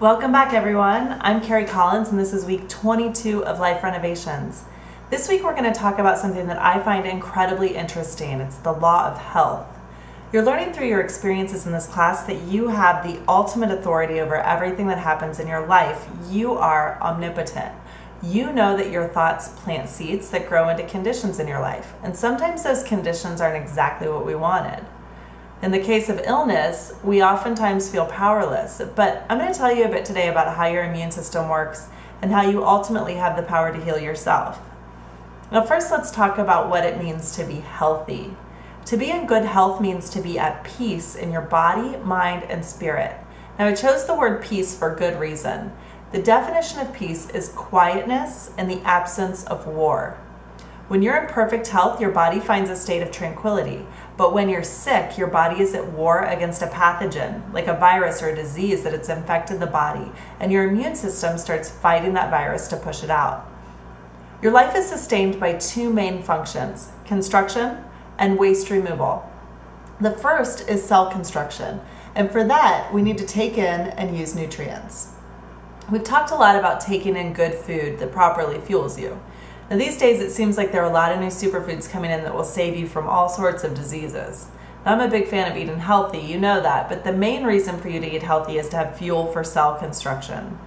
Welcome back, everyone. I'm Carrie Collins, and this is week 22 of Life Renovations. This week, we're going to talk about something that I find incredibly interesting. It's the law of health. You're learning through your experiences in this class that you have the ultimate authority over everything that happens in your life. You are omnipotent. You know that your thoughts plant seeds that grow into conditions in your life, and sometimes those conditions aren't exactly what we wanted. In the case of illness, we oftentimes feel powerless, but I'm going to tell you a bit today about how your immune system works and how you ultimately have the power to heal yourself. Now, first, let's talk about what it means to be healthy. To be in good health means to be at peace in your body, mind, and spirit. Now, I chose the word peace for good reason. The definition of peace is quietness in the absence of war. When you're in perfect health, your body finds a state of tranquility. But when you're sick, your body is at war against a pathogen, like a virus or a disease that has infected the body, and your immune system starts fighting that virus to push it out. Your life is sustained by two main functions: construction and waste removal. The first is cell construction, and for that, we need to take in and use nutrients. We've talked a lot about taking in good food that properly fuels you. Now, these days, it seems like there are a lot of new superfoods coming in that will save you from all sorts of diseases. Now, I'm a big fan of eating healthy, you know that, but the main reason for you to eat healthy is to have fuel for cell construction.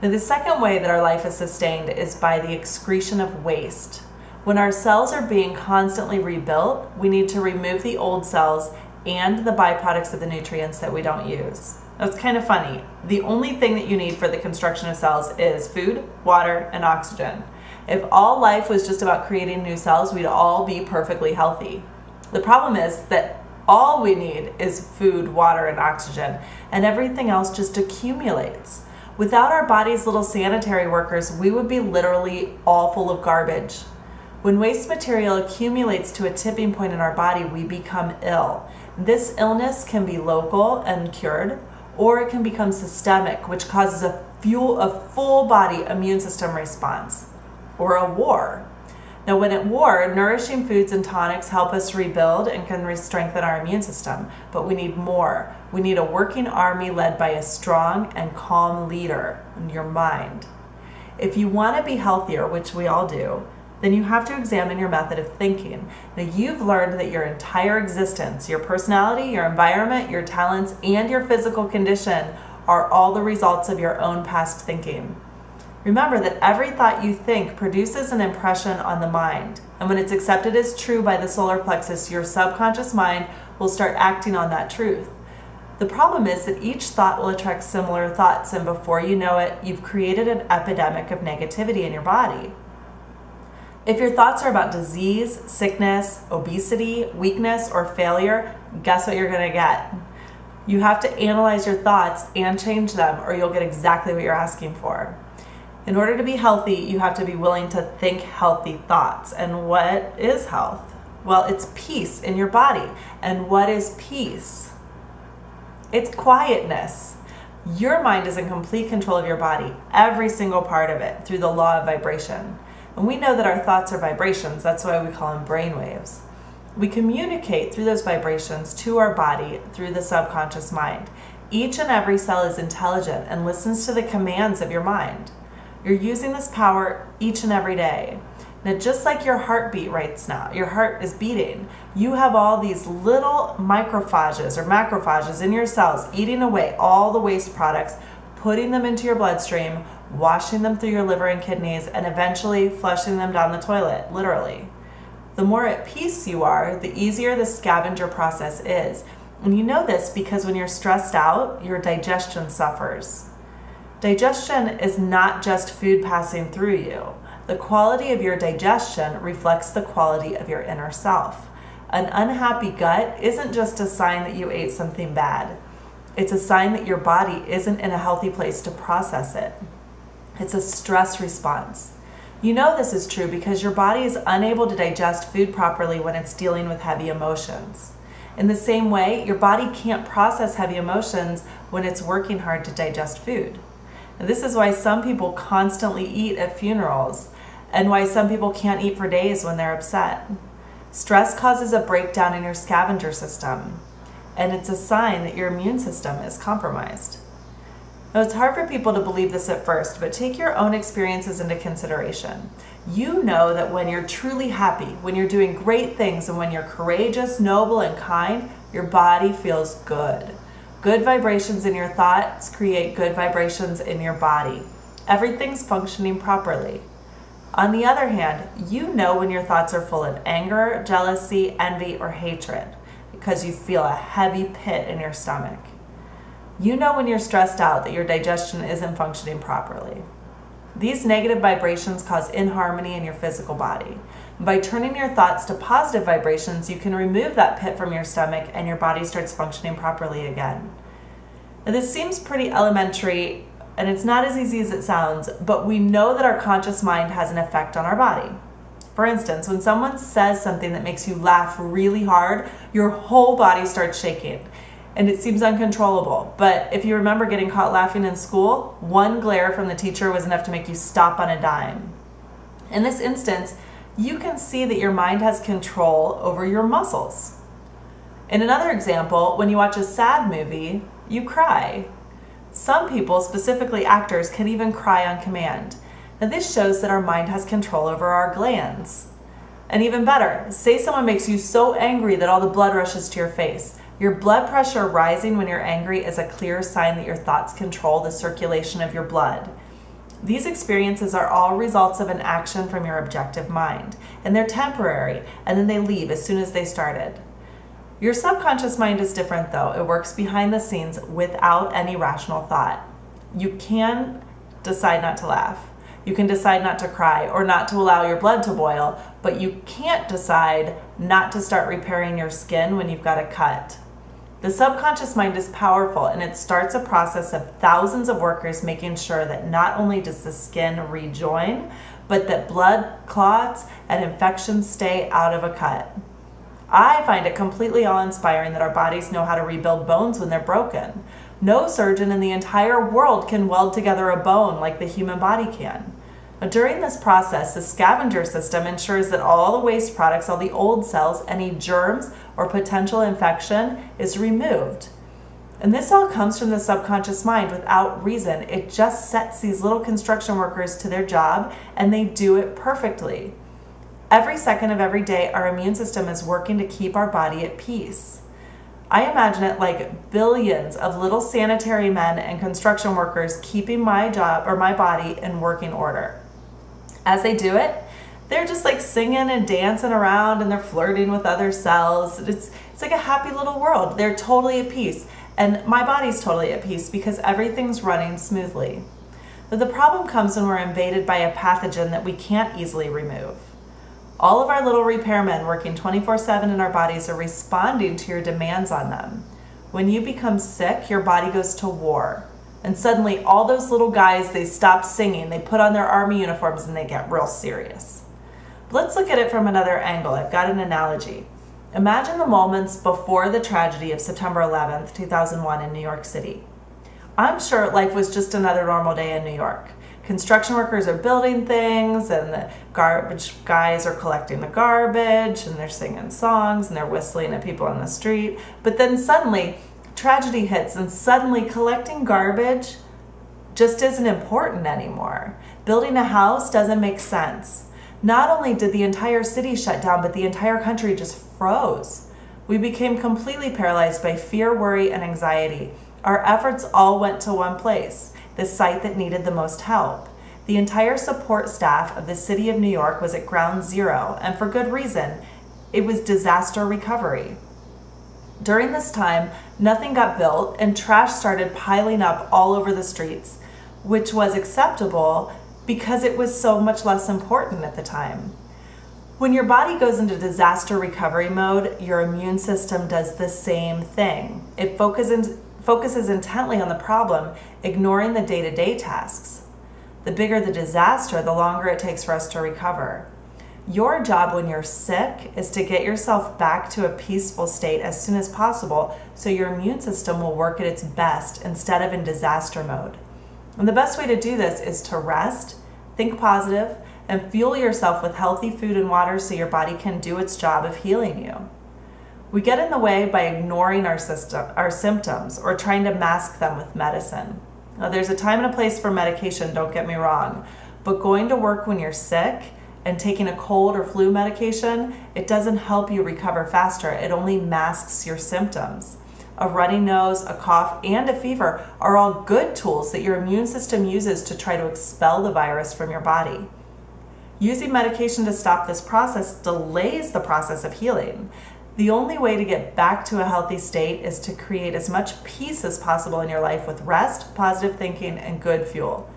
Now, the second way that our life is sustained is by the excretion of waste. When our cells are being constantly rebuilt, we need to remove the old cells and the byproducts of the nutrients that we don't use. Now, it's kind of funny. The only thing that you need for the construction of cells is food, water, and oxygen. If all life was just about creating new cells, we'd all be perfectly healthy. The problem is that all we need is food, water, and oxygen, and everything else just accumulates. Without our body's little sanitary workers, we would be literally all full of garbage. When waste material accumulates to a tipping point in our body, we become ill. This illness can be local and cured, or it can become systemic, which causes a full body immune system response, or a war. Now, when at war, nourishing foods and tonics help us rebuild and can strengthen our immune system, but we need more. We need a working army led by a strong and calm leader in your mind. If you want to be healthier, which we all do, then you have to examine your method of thinking. Now, you've learned that your entire existence, your personality, your environment, your talents, and your physical condition are all the results of your own past thinking. Remember that every thought you think produces an impression on the mind, and when it's accepted as true by the solar plexus, your subconscious mind will start acting on that truth. The problem is that each thought will attract similar thoughts, and before you know it, you've created an epidemic of negativity in your body. If your thoughts are about disease, sickness, obesity, weakness, or failure, guess what you're going to get? You have to analyze your thoughts and change them, or you'll get exactly what you're asking for. In order to be healthy, you have to be willing to think healthy thoughts. And what is health? Well, it's peace in your body. And what is peace? It's quietness. Your mind is in complete control of your body, every single part of it, through the law of vibration. And we know that our thoughts are vibrations. That's why we call them brain waves. We communicate through those vibrations to our body through the subconscious mind. Each and every cell is intelligent and listens to the commands of your mind. You're using this power each and every day. Now, just like your heartbeat right now, your heart is beating, you have all these little microphages or macrophages in your cells eating away all the waste products, putting them into your bloodstream, washing them through your liver and kidneys, and eventually flushing them down the toilet, literally. The more at peace you are, the easier the scavenger process is. And you know this because when you're stressed out, your digestion suffers. Digestion is not just food passing through you. The quality of your digestion reflects the quality of your inner self. An unhappy gut isn't just a sign that you ate something bad. It's a sign that your body isn't in a healthy place to process it. It's a stress response. You know this is true because your body is unable to digest food properly when it's dealing with heavy emotions. In the same way, your body can't process heavy emotions when it's working hard to digest food. And this is why some people constantly eat at funerals and why some people can't eat for days when they're upset. Stress causes a breakdown in your scavenger system, and it's a sign that your immune system is compromised. Now, it's hard for people to believe this at first, but take your own experiences into consideration. You know that when you're truly happy, when you're doing great things, and when you're courageous, noble, and kind, your body feels good. Good vibrations in your thoughts create good vibrations in your body. Everything's functioning properly. On the other hand, you know when your thoughts are full of anger, jealousy, envy, or hatred because you feel a heavy pit in your stomach. You know when you're stressed out that your digestion isn't functioning properly. These negative vibrations cause inharmony in your physical body. By turning your thoughts to positive vibrations, you can remove that pit from your stomach and your body starts functioning properly again. Now, this seems pretty elementary and it's not as easy as it sounds, but we know that our conscious mind has an effect on our body. For instance, when someone says something that makes you laugh really hard, your whole body starts shaking and it seems uncontrollable. But if you remember getting caught laughing in school, one glare from the teacher was enough to make you stop on a dime. In this instance, you can see that your mind has control over your muscles. In another example, when you watch a sad movie, you cry. Some people, specifically actors, can even cry on command. Now this shows that our mind has control over our glands. And even better, say someone makes you so angry that all the blood rushes to your face. Your blood pressure rising when you're angry is a clear sign that your thoughts control the circulation of your blood. These experiences are all results of an action from your objective mind, and they're temporary, and then they leave as soon as they started. Your subconscious mind is different though. It works behind the scenes without any rational thought. You can decide not to laugh. You can decide not to cry or not to allow your blood to boil, but you can't decide not to start repairing your skin when you've got a cut. The subconscious mind is powerful and it starts a process of thousands of workers making sure that not only does the skin rejoin, but that blood clots and infections stay out of a cut. I find it completely awe-inspiring that our bodies know how to rebuild bones when they're broken. No surgeon in the entire world can weld together a bone like the human body can. During this process, the scavenger system ensures that all the waste products, all the old cells, any germs or potential infection is removed. And this all comes from the subconscious mind without reason. It just sets these little construction workers to their job and they do it perfectly. Every second of every day, our immune system is working to keep our body at peace. I imagine it like billions of little sanitary men and construction workers keeping my job or my body in working order. As they do it, they're just like singing and dancing around and they're flirting with other cells. It's like a happy little world. They're totally at peace. And my body's totally at peace because everything's running smoothly. But the problem comes when we're invaded by a pathogen that we can't easily remove. All of our little repairmen working 24/7 in our bodies are responding to your demands on them. When you become sick, your body goes to war. And suddenly all those little guys, they stop singing, they put on their army uniforms and they get real serious. But let's look at it from another angle. I've got an analogy. Imagine the moments before the tragedy of September 11th, 2001 in New York City. I'm sure life was just another normal day in New York. Construction workers are building things and the garbage guys are collecting the garbage and they're singing songs and they're whistling at people on the street. But then suddenly tragedy hits and suddenly collecting garbage just isn't important anymore. Building a house doesn't make sense. Not only did the entire city shut down, but the entire country just froze. We became completely paralyzed by fear, worry, and anxiety. Our efforts all went to one place, the site that needed the most help. The entire support staff of the city of New York was at ground zero, and for good reason. It was disaster recovery. During this time, nothing got built and trash started piling up all over the streets, which was acceptable because it was so much less important at the time. When your body goes into disaster recovery mode, your immune system does the same thing. It focuses intently on the problem, ignoring the day-to-day tasks. The bigger the disaster, the longer it takes for us to recover. Your job when you're sick is to get yourself back to a peaceful state as soon as possible so your immune system will work at its best instead of in disaster mode. And the best way to do this is to rest, think positive, and fuel yourself with healthy food and water so your body can do its job of healing you. We get in the way by ignoring our symptoms or trying to mask them with medicine. Now, there's a time and a place for medication, don't get me wrong, but going to work when you're sick and taking a cold or flu medication, it doesn't help you recover faster. It only masks your symptoms. A runny nose, a cough, and a fever are all good tools that your immune system uses to try to expel the virus from your body. Using medication to stop this process delays the process of healing. The only way to get back to a healthy state is to create as much peace as possible in your life with rest, positive thinking, and good fuel.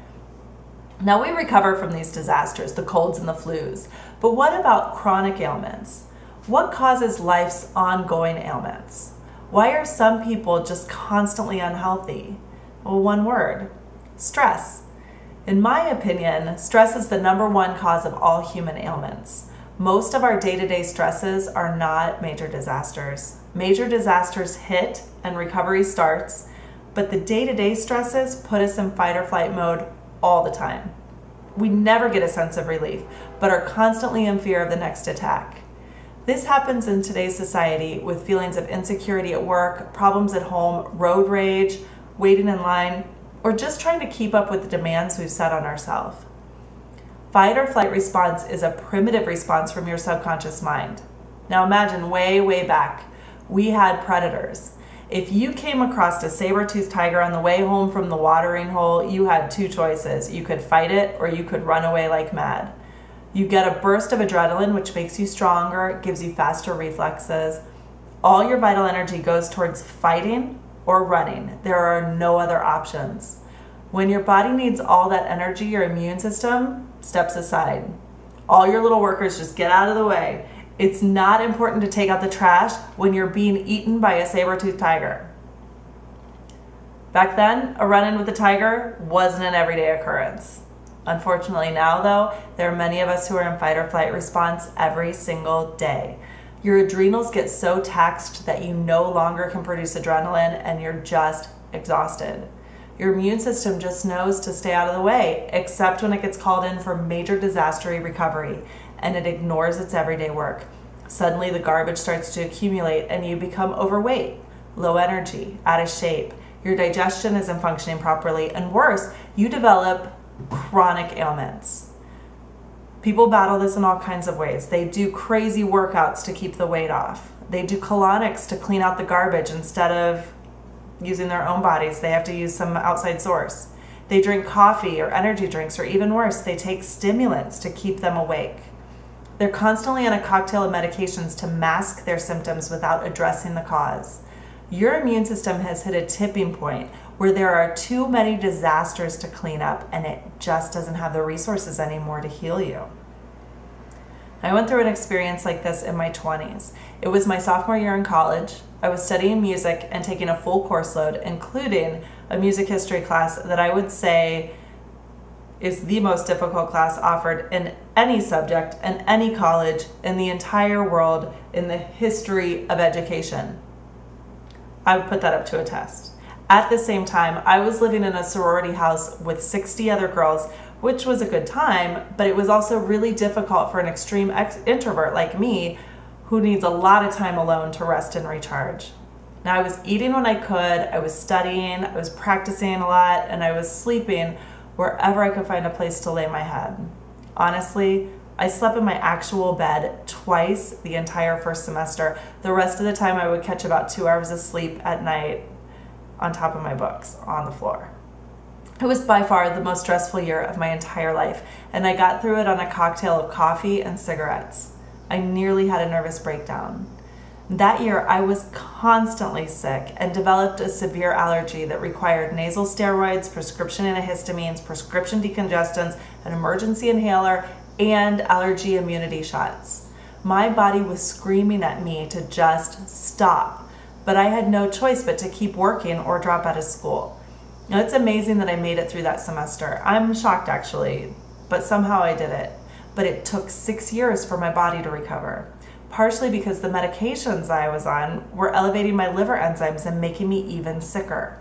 Now, we recover from these disasters, the colds and the flus, but what about chronic ailments? What causes life's ongoing ailments? Why are some people just constantly unhealthy? Well, one word: stress. In my opinion, stress is the number one cause of all human ailments. Most of our day-to-day stresses are not major disasters. Major disasters hit and recovery starts, but the day-to-day stresses put us in fight or flight mode all the time. We never get a sense of relief, but are constantly in fear of the next attack. This happens in today's society with feelings of insecurity at work, problems at home, road rage, waiting in line, or just trying to keep up with the demands we've set on ourselves. Fight or flight response is a primitive response from your subconscious mind. Now imagine way back, we had predators. If you came across a saber-toothed tiger on the way home from the watering hole, you had two choices. You could fight it or you could run away like mad. You get a burst of adrenaline, which makes you stronger, gives you faster reflexes. All your vital energy goes towards fighting or running. There are no other options. When your body needs all that energy, your immune system steps aside. All your little workers just get out of the way. It's not important to take out the trash when you're being eaten by a saber-toothed tiger. Back then, a run-in with a tiger wasn't an everyday occurrence. Unfortunately now, though, there are many of us who are in fight or flight response every single day. Your adrenals get so taxed that you no longer can produce adrenaline and you're just exhausted. Your immune system just knows to stay out of the way, except when it gets called in for major disaster recovery, and it ignores its everyday work. Suddenly the garbage starts to accumulate and you become overweight, low energy, out of shape. Your digestion isn't functioning properly, and worse, you develop chronic ailments. People battle this in all kinds of ways. They do crazy workouts to keep the weight off. They do colonics to clean out the garbage instead of using their own bodies. They have to use some outside source. They drink coffee or energy drinks, or even worse, they take stimulants to keep them awake. They're constantly on a cocktail of medications to mask their symptoms without addressing the cause. Your immune system has hit a tipping point where there are too many disasters to clean up, and it just doesn't have the resources anymore to heal you. I went through an experience like this in my 20s. It was my sophomore year in college. I was studying music and taking a full course load, including a music history class that I would say is the most difficult class offered in any subject and any college in the entire world in the history of education. I would put that up to a test. At the same time, I was living in a sorority house with 60 other girls, which was a good time, but it was also really difficult for an extreme introvert like me who needs a lot of time alone to rest and recharge. Now, I was eating when I could, I was studying, I was practicing a lot, and I was sleeping wherever I could find a place to lay my head. Honestly, I slept in my actual bed twice the entire first semester. The rest of the time I would catch about 2 hours of sleep at night on top of my books on the floor. It was by far the most stressful year of my entire life, and I got through it on a cocktail of coffee and cigarettes. I nearly had a nervous breakdown. That year, I was constantly sick and developed a severe allergy that required nasal steroids, prescription antihistamines, prescription decongestants, an emergency inhaler, and allergy immunity shots. My body was screaming at me to just stop, but I had no choice but to keep working or drop out of school. Now, it's amazing that I made it through that semester. I'm shocked, actually, but somehow I did it. But it took 6 years for my body to recover, partially because the medications I was on were elevating my liver enzymes and making me even sicker.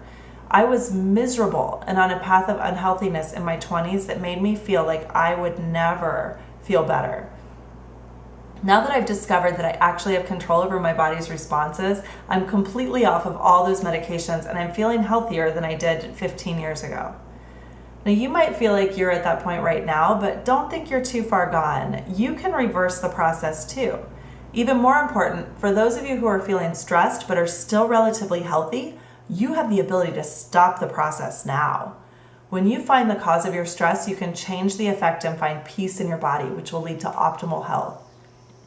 I was miserable and on a path of unhealthiness in my 20s that made me feel like I would never feel better. Now that I've discovered that I actually have control over my body's responses, I'm completely off of all those medications and I'm feeling healthier than I did 15 years ago. Now, you might feel like you're at that point right now, but don't think you're too far gone. You can reverse the process too. Even more important, for those of you who are feeling stressed but are still relatively healthy, you have the ability to stop the process now. When you find the cause of your stress, you can change the effect and find peace in your body, which will lead to optimal health.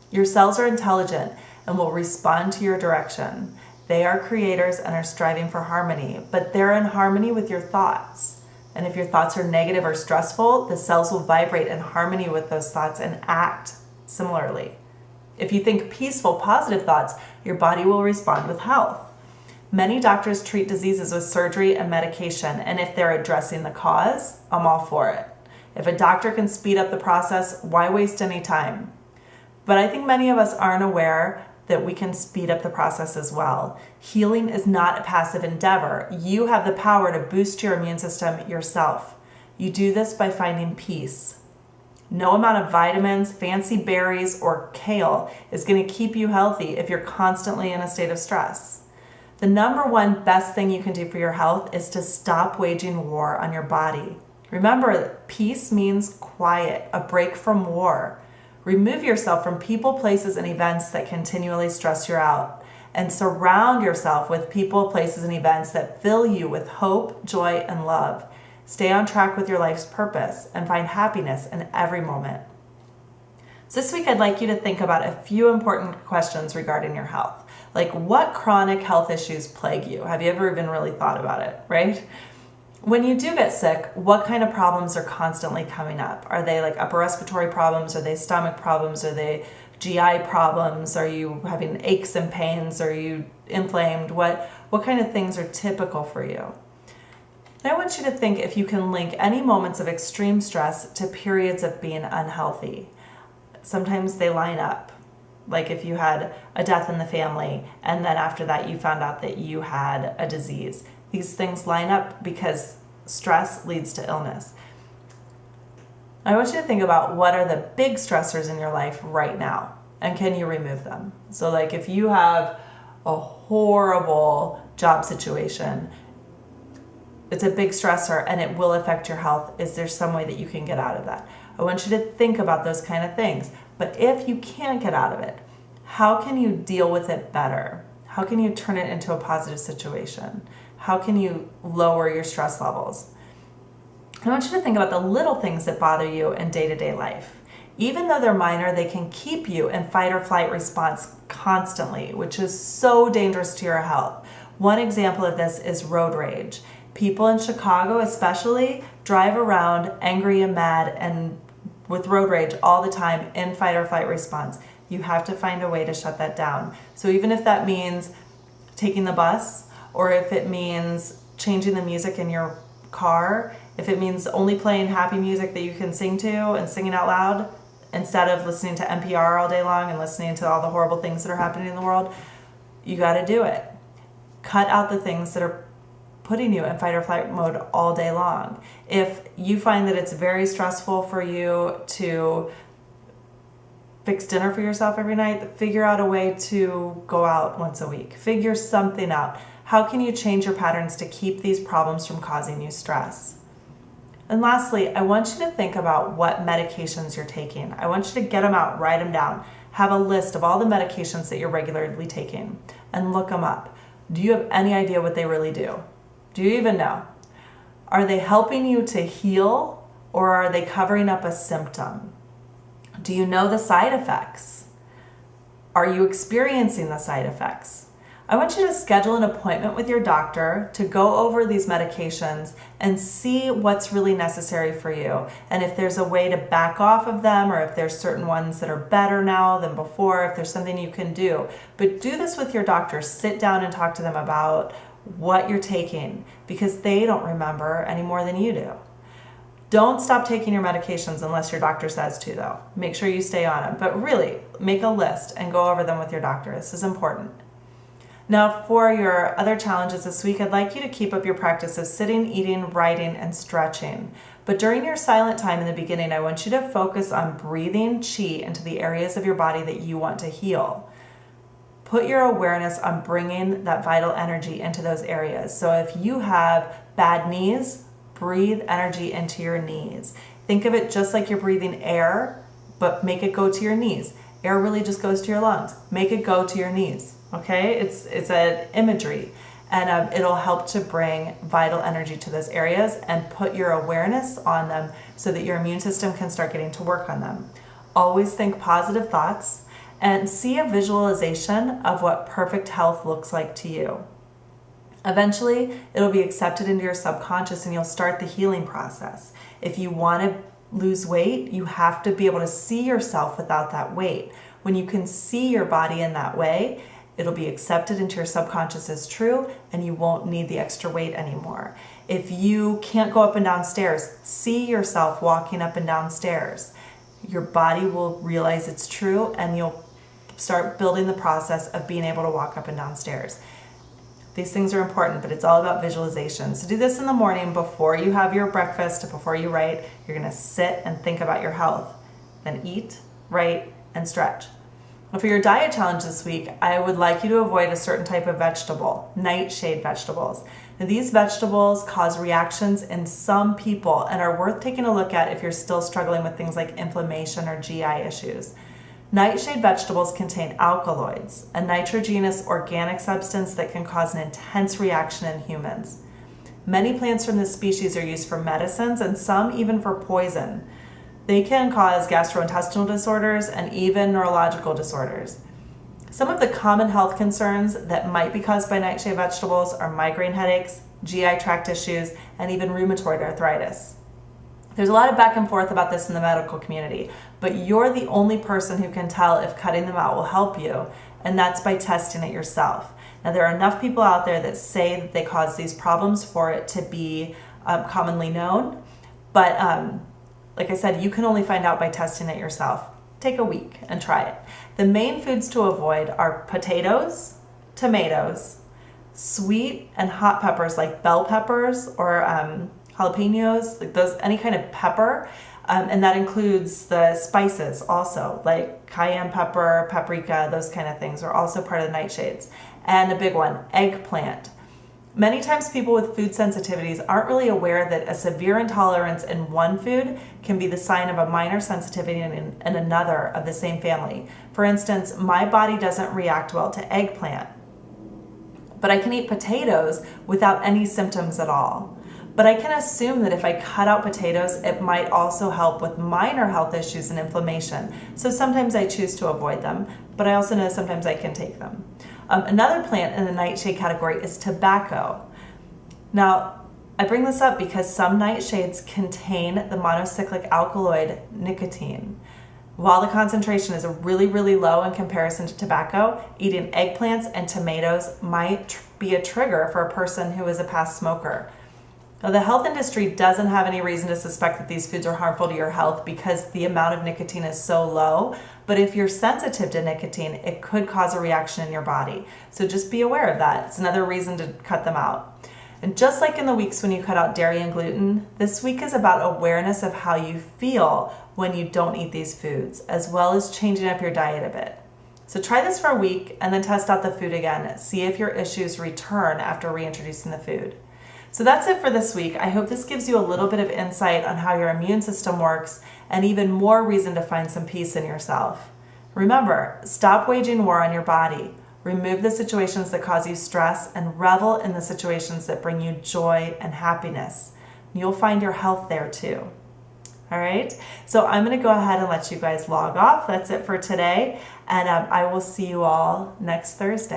Your cells are intelligent and will respond to your direction. They are creators and are striving for harmony, but they're in harmony with your thoughts. And if your thoughts are negative or stressful, the cells will vibrate in harmony with those thoughts and act similarly. If you think peaceful, positive thoughts, your body will respond with health. Many doctors treat diseases with surgery and medication, and if they're addressing the cause, I'm all for it. If a doctor can speed up the process, why waste any time? But I think many of us aren't aware that we can speed up the process as well. Healing is not a passive endeavor. You have the power to boost your immune system yourself. You do this by finding peace. No amount of vitamins, fancy berries, or kale is going to keep you healthy if you're constantly in a state of stress. The number one best thing you can do for your health is to stop waging war on your body. Remember, peace means quiet, a break from war. Remove yourself from people, places, and events that continually stress you out, and surround yourself with people, places, and events that fill you with hope, joy, and love. Stay on track with your life's purpose and find happiness in every moment. So this week, I'd like you to think about a few important questions regarding your health. Like, what chronic health issues plague you? Have you ever even really thought about it, right? When you do get sick, what kind of problems are constantly coming up? Are they like upper respiratory problems? Are they stomach problems? Are they GI problems? Are you having aches and pains? Are you inflamed? What kind of things are typical for you? I want you to think if you can link any moments of extreme stress to periods of being unhealthy. Sometimes they line up. Like if you had a death in the family and then after that you found out that you had a disease. These things line up because stress leads to illness. I want you to think about what are the big stressors in your life right now and can you remove them? So like if you have a horrible job situation, it's a big stressor and it will affect your health. Is there some way that you can get out of that? I want you to think about those kind of things. But if you can't get out of it, how can you deal with it better? How can you turn it into a positive situation? How can you lower your stress levels? I want you to think about the little things that bother you in day-to-day life. Even though they're minor, they can keep you in fight or flight response constantly, which is so dangerous to your health. One example of this is road rage. People in Chicago especially drive around angry and mad and with road rage all the time in fight or flight response. You have to find a way to shut that down. So even if that means taking the bus, or if it means changing the music in your car, if it means only playing happy music that you can sing to and singing out loud instead of listening to NPR all day long and listening to all the horrible things that are happening in the world, you got to do it. Cut out the things that are putting you in fight or flight mode all day long. If you find that it's very stressful for you to fix dinner for yourself every night, figure out a way to go out once a week. Figure something out. How can you change your patterns to keep these problems from causing you stress? And lastly, I want you to think about what medications you're taking. I want you to get them out, write them down. Have a list of all the medications that you're regularly taking and look them up. Do you have any idea what they really do? Do you even know? Are they helping you to heal or are they covering up a symptom? Do you know the side effects? Are you experiencing the side effects? I want you to schedule an appointment with your doctor to go over these medications and see what's really necessary for you. And if there's a way to back off of them, or if there's certain ones that are better now than before, if there's something you can do. But do this with your doctor. Sit down and talk to them about what you're taking because they don't remember any more than you do. Don't stop taking your medications unless your doctor says to, though. Make sure you stay on them. But really, make a list and go over them with your doctor. This is important. Now for your other challenges this week, I'd like you to keep up your practice of sitting, eating, writing, and stretching. But during your silent time in the beginning, I want you to focus on breathing qi into the areas of your body that you want to heal. Put your awareness on bringing that vital energy into those areas. So if you have bad knees, breathe energy into your knees. Think of it just like you're breathing air, but make it go to your knees. Air really just goes to your lungs. Make it go to your knees. Okay, it's an imagery, and it'll help to bring vital energy to those areas and put your awareness on them so that your immune system can start getting to work on them. Always think positive thoughts and see a visualization of what perfect health looks like to you. Eventually, it'll be accepted into your subconscious and you'll start the healing process. If you want to lose weight, you have to be able to see yourself without that weight. When you can see your body in that way, it'll be accepted into your subconscious as true, and you won't need the extra weight anymore. If you can't go up and down stairs, see yourself walking up and down stairs. Your body will realize it's true, and you'll start building the process of being able to walk up and down stairs. These things are important, but it's all about visualization. So do this in the morning before you have your breakfast, before you write. You're gonna sit and think about your health. Then eat, write, and stretch. For your diet challenge this week, I would like you to avoid a certain type of vegetable, nightshade vegetables. Now, these vegetables cause reactions in some people and are worth taking a look at if you're still struggling with things like inflammation or GI issues. Nightshade vegetables contain alkaloids, a nitrogenous organic substance that can cause an intense reaction in humans. Many plants from this species are used for medicines and some even for poison. They can cause gastrointestinal disorders and even neurological disorders. Some of the common health concerns that might be caused by nightshade vegetables are migraine headaches, GI tract issues, and even rheumatoid arthritis. There's a lot of back and forth about this in the medical community, but you're the only person who can tell if cutting them out will help you, and that's by testing it yourself. Now, there are enough people out there that say that they cause these problems for it to be commonly known, but like I said, you can only find out by testing it yourself. Take a week and try it. The main foods to avoid are potatoes, tomatoes, sweet and hot peppers like bell peppers or jalapenos, like those, any kind of pepper, and that includes the spices also, like cayenne pepper, paprika, those kind of things are also part of the nightshades. And a big one, eggplant. Many times people with food sensitivities aren't really aware that a severe intolerance in one food can be the sign of a minor sensitivity in another of the same family. For instance, my body doesn't react well to eggplant, but I can eat potatoes without any symptoms at all. But I can assume that if I cut out potatoes, it might also help with minor health issues and inflammation. So sometimes I choose to avoid them, but I also know sometimes I can take them. Another plant in the nightshade category is tobacco. Now, I bring this up because some nightshades contain the monocyclic alkaloid nicotine. While the concentration is really, really low in comparison to tobacco, eating eggplants and tomatoes might be a trigger for a person who is a past smoker. Now, the health industry doesn't have any reason to suspect that these foods are harmful to your health because the amount of nicotine is so low. But if you're sensitive to nicotine, it could cause a reaction in your body. So just be aware of that. It's another reason to cut them out. And just like in the weeks when you cut out dairy and gluten, this week is about awareness of how you feel when you don't eat these foods, as well as changing up your diet a bit. So try this for a week and then test out the food again. See if your issues return after reintroducing the food. So that's it for this week. I hope this gives you a little bit of insight on how your immune system works and even more reason to find some peace in yourself. Remember, stop waging war on your body. Remove the situations that cause you stress and revel in the situations that bring you joy and happiness. You'll find your health there too. All right, so I'm going to go ahead and let you guys log off. That's it for today, and I will see you all next Thursday.